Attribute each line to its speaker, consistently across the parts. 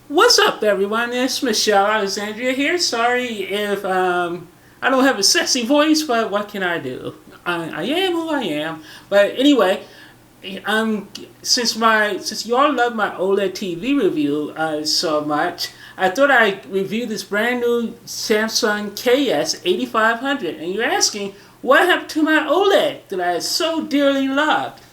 Speaker 1: What's up, everyone? It's Michelle Alexandria here. Sorry if I don't have a sexy voice, but what can I do? I am who I am. But anyway, since you all love my OLED TV review so much, I thought I'd review this brand new Samsung KS8500. And you're asking, what happened to my OLED that I so dearly loved?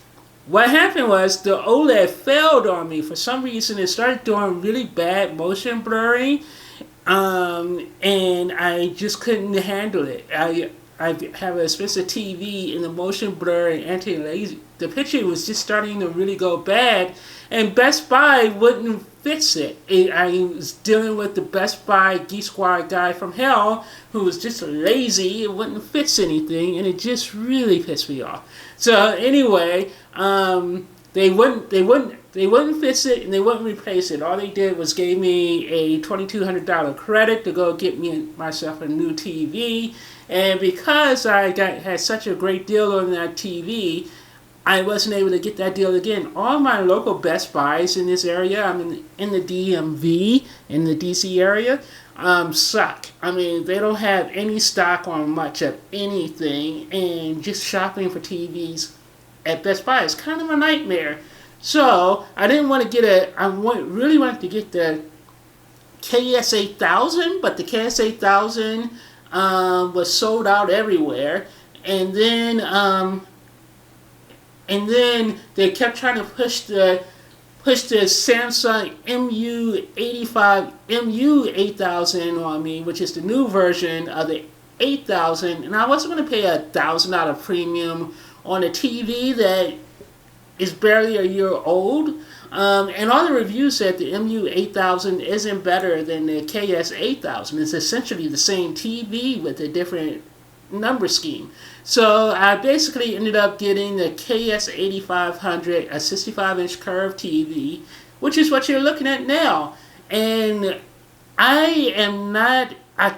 Speaker 1: What happened was the OLED failed on me. For some reason, it started doing really bad motion blurring, and I just couldn't handle it. I have an expensive TV, and the motion blur and anti-lazy. The picture was just starting to really go bad, and Best Buy wouldn't fix it. I was dealing with the Best Buy Geek Squad guy from hell who was just lazy and wouldn't fix anything, and it just really pissed me off. So anyway, they wouldn't fix it and they wouldn't replace it. All they did was gave me a $2,200 credit to go get myself a new TV. And because had such a great deal on that TV, I wasn't able to get that deal again. All my local Best Buys in this area, I'm in the DMV, in the DC area, suck. I mean, they don't have any stock on much of anything, and just shopping for TVs at Best Buy is kind of a nightmare. So I didn't want to really wanted to get the KS8000, but the KS8000 was sold out everywhere, and then they kept trying to push the Samsung MU8000 on me, which is the new version of the 8000, and I wasn't going to pay $1,000 premium on a TV that is barely a year old. And all the reviews said the MU8000 isn't better than the KS8000. It's essentially the same TV with a different number scheme. So I basically ended up getting the KS8500, a 65-inch curved TV, which is what you're looking at now. And I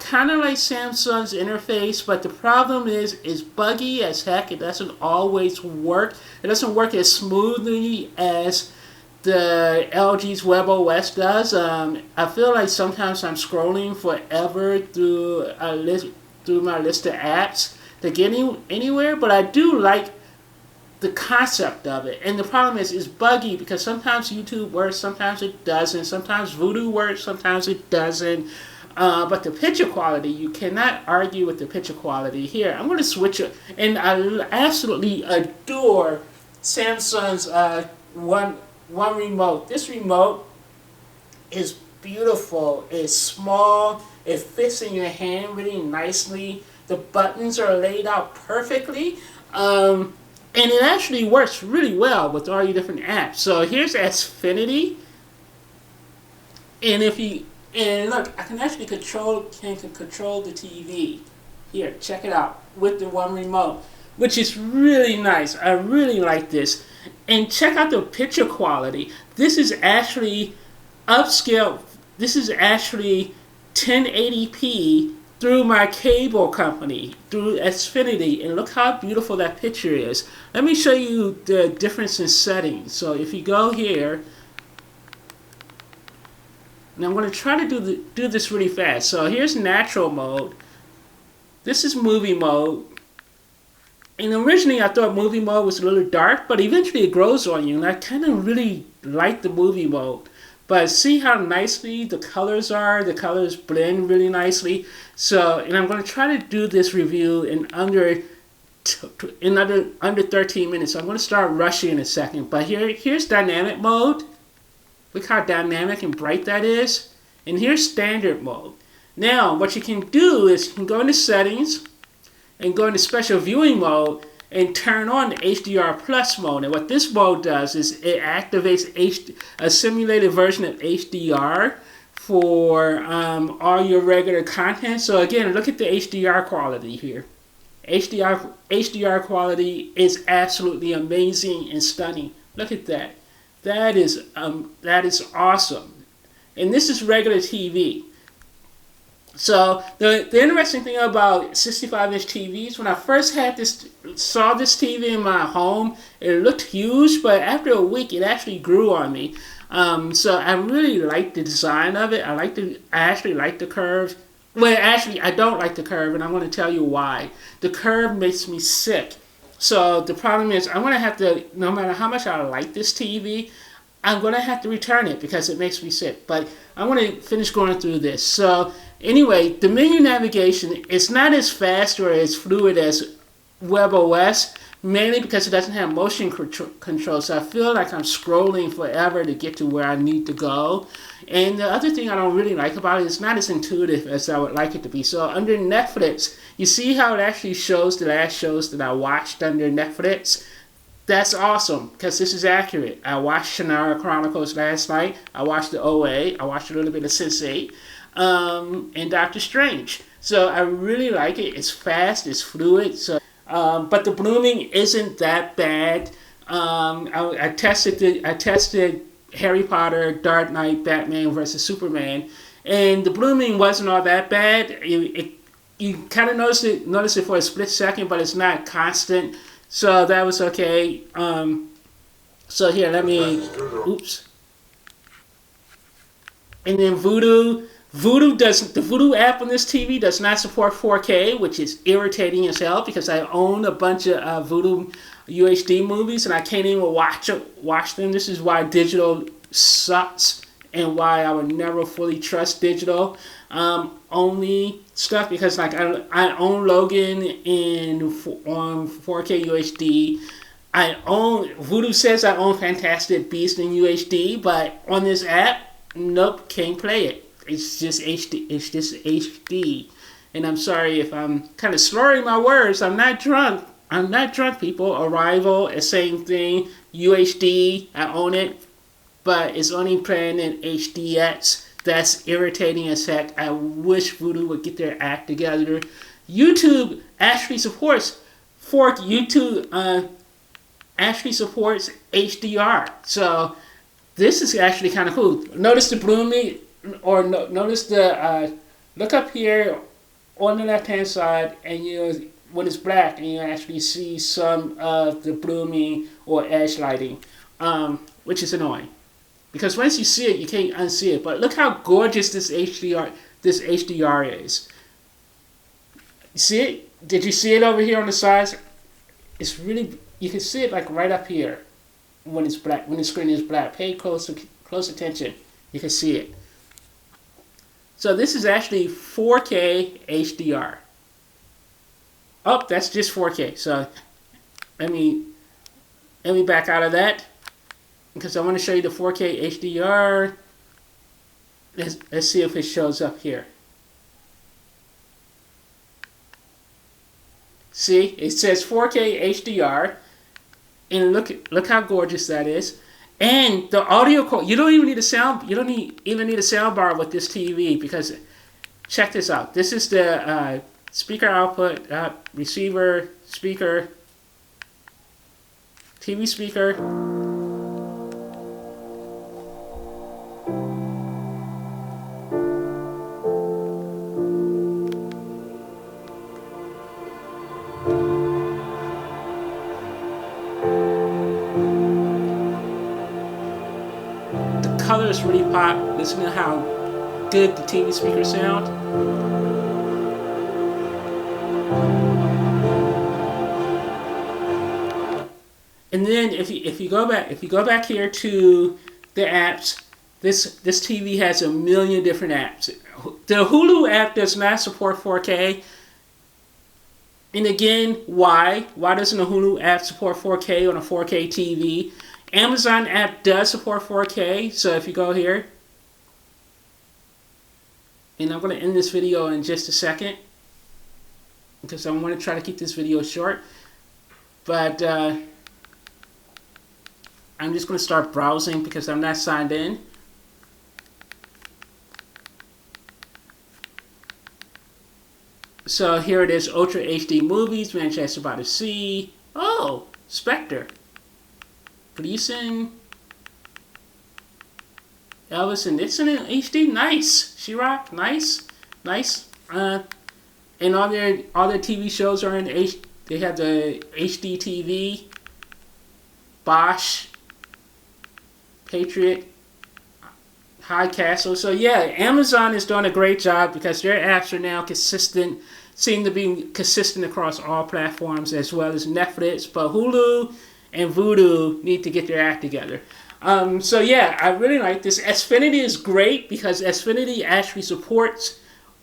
Speaker 1: kind of like Samsung's interface, but the problem is it's buggy as heck. It doesn't always work. It doesn't work as smoothly as the LG's WebOS does. I feel like sometimes I'm scrolling forever through my list of apps to get anywhere, but I do like the concept of it. And the problem is it's buggy because sometimes YouTube works, sometimes it doesn't. Sometimes Voodoo works, sometimes it doesn't. But the picture quality, you cannot argue with the picture quality here. I'm going to switch it, and I absolutely adore Samsung's one remote. This remote is beautiful. It's small. It fits in your hand really nicely. The buttons are laid out perfectly. And it actually works really well with all your different apps. So here's Xfinity. And look, I can actually control the TV. Here, check it out with the one remote, which is really nice. I really like this. And check out the picture quality. This is actually upscale. This is actually 1080p through my cable company, through Xfinity. And look how beautiful that picture is. Let me show you the difference in settings. So if you go here, and I'm going to try to do this really fast. So here's natural mode. This is movie mode. And originally I thought movie mode was a little dark, but eventually it grows on you. And I kind of really like the movie mode. But see how nicely the colors are? The colors blend really nicely. So, and I'm going to try to do this review in under 13 minutes. So I'm going to start rushing in a second. But here's dynamic mode. Look how dynamic and bright that is. And here's standard mode. Now, what you can do is you can go into settings and go into special viewing mode and turn on the HDR plus mode. And what this mode does is it activates a simulated version of HDR for all your regular content. So again, look at the HDR quality here. HDR quality is absolutely amazing and stunning. Look at that. That is awesome. And this is regular TV. So the interesting thing about 65-inch TVs, when I first saw this TV in my home, it looked huge, but after a week it actually grew on me. So I really like the design of it. I actually like the curve. Well, actually, I don't like the curve, and I'm going to tell you why. The curve makes me sick. So the problem is, I'm going to have to, no matter how much I like this TV, I'm going to have to return it because it makes me sick. But I want to finish going through this. So anyway, the menu navigation is not as fast or as fluid as WebOS, mainly because it doesn't have motion control. So I feel like I'm scrolling forever to get to where I need to go. And the other thing I don't really like about it is not as intuitive as I would like it to be. So under Netflix, you see how it actually shows the last shows that I watched under Netflix? That's awesome because this is accurate. I watched Shannara Chronicles last night. I watched the OA. I watched a little bit of Sense8 and Doctor Strange. So I really like it. It's fast. It's fluid. So, but the blooming isn't that bad. I tested Harry Potter, Dark Knight, Batman versus Superman, and the blooming wasn't all that bad. You kind of notice it for a split second, but it's not constant. So that was okay. So here, let me, oops. And then the Voodoo app on this TV does not support 4K, which is irritating as hell because I own a bunch of Voodoo UHD movies and I can't even watch them. This is why digital sucks and why I would never fully trust digital only stuff, because like I own Logan on 4K UHD. I own Voodoo says I own Fantastic Beasts in UHD, but on this app, nope, can't play it. It's just HD. It's just HD. And I'm sorry if I'm kind of slurring my words. I'm not drunk. I'm not drunk, people. Arrival, the same thing. UHD, I own it, but it's only playing in HDX. That's irritating as heck. I wish Voodoo would get their act together. YouTube actually supports actually supports HDR. So this is actually kind of cool. Notice the blooming, or notice the look up here on the left hand side, and when it's black, and you actually see some of the blooming or edge lighting, which is annoying. Because once you see it, you can't unsee it. But look how gorgeous this HDR is. You see it? Did you see it over here on the sides? It's really, you can see it like right up here when it's black, when the screen is black. Pay close attention. You can see it. So this is actually 4K HDR. Oh, that's just 4K. So let me back out of that, because I want to show you the 4K HDR. Let's see if it shows up here. See, it says 4K HDR, and look how gorgeous that is. And the audio, you don't even need a sound. You don't even need a sound bar with this TV, because check this out. This is the speaker output, receiver, speaker, TV speaker. Colors really pop. Listen to how good the TV speakers sound. And then if you go back here to the apps, this TV has a million different apps. The Hulu app does not support 4K. And again, why? Why doesn't the Hulu app support 4K on a 4K TV? Amazon app does support 4K, so if you go here, and I'm going to end this video in just a second, because I want to try to keep this video short, but I'm just going to start browsing because I'm not signed in. So here it is, Ultra HD Movies, Manchester by the Sea. Oh, Spectre. Gleason, Elvis and Nixon in HD, nice. She-Rock, nice. And all their TV shows are in HD. They have the HD TV, Bosch, Patriot, High Castle. So yeah, Amazon is doing a great job because their apps are now consistent, seem to be consistent across all platforms as well as Netflix. But Hulu and Vudu need to get their act together. So yeah, I really like this. Xfinity is great because Xfinity actually supports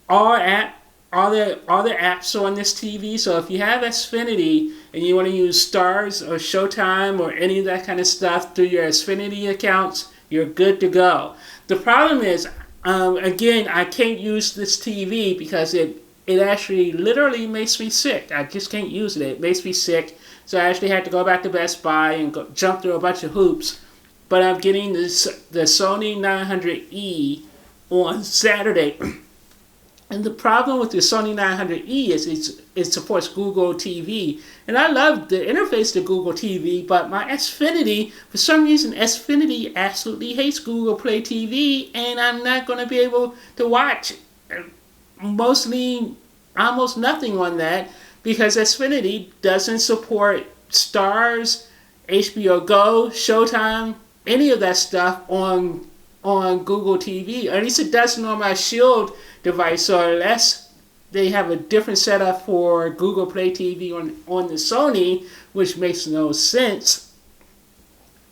Speaker 1: all the apps on this TV. So if you have Xfinity and you want to use Stars or Showtime or any of that kind of stuff through your Xfinity accounts, you're good to go. The problem is, again, I can't use this TV because it actually literally makes me sick. I just can't use it. It makes me sick. So I actually had to go back to Best Buy and jump through a bunch of hoops. But I'm getting the Sony 900E on Saturday. And the problem with the Sony 900E is it supports Google TV. And I love the interface to Google TV, but my Xfinity, for some reason, Xfinity absolutely hates Google Play TV, and I'm not going to be able to watch almost nothing on that because Xfinity doesn't support Stars, HBO Go, Showtime, any of that stuff on Google TV. At least it doesn't on my Shield device. So unless they have a different setup for Google Play TV on the Sony, which makes no sense,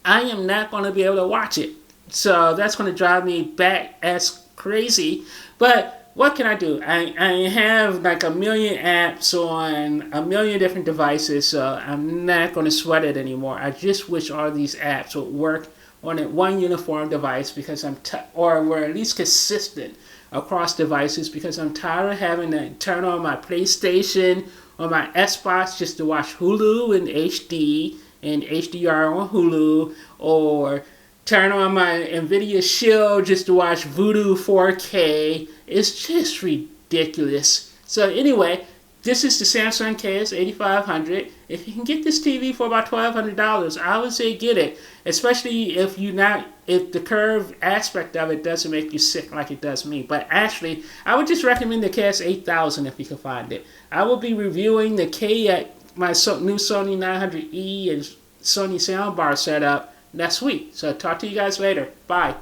Speaker 1: I am not going to be able to watch it. So that's going to drive me back as crazy. But what can I do? I have like a million apps on a million different devices, so I'm not going to sweat it anymore. I just wish all these apps would work on one uniform device because or were at least consistent across devices because I'm tired of having to turn on my PlayStation or my Xbox just to watch Hulu in HD and HDR on Hulu, or turn on my NVIDIA Shield just to watch Vudu 4K. It's just ridiculous. So anyway, this is the Samsung KS8500. If you can get this TV for about $1,200, I would say get it. Especially if the curved aspect of it doesn't make you sick like it does me. But actually, I would just recommend the KS8000 if you can find it. I will be reviewing my new Sony 900E and Sony soundbar setup next week. So talk to you guys later. Bye.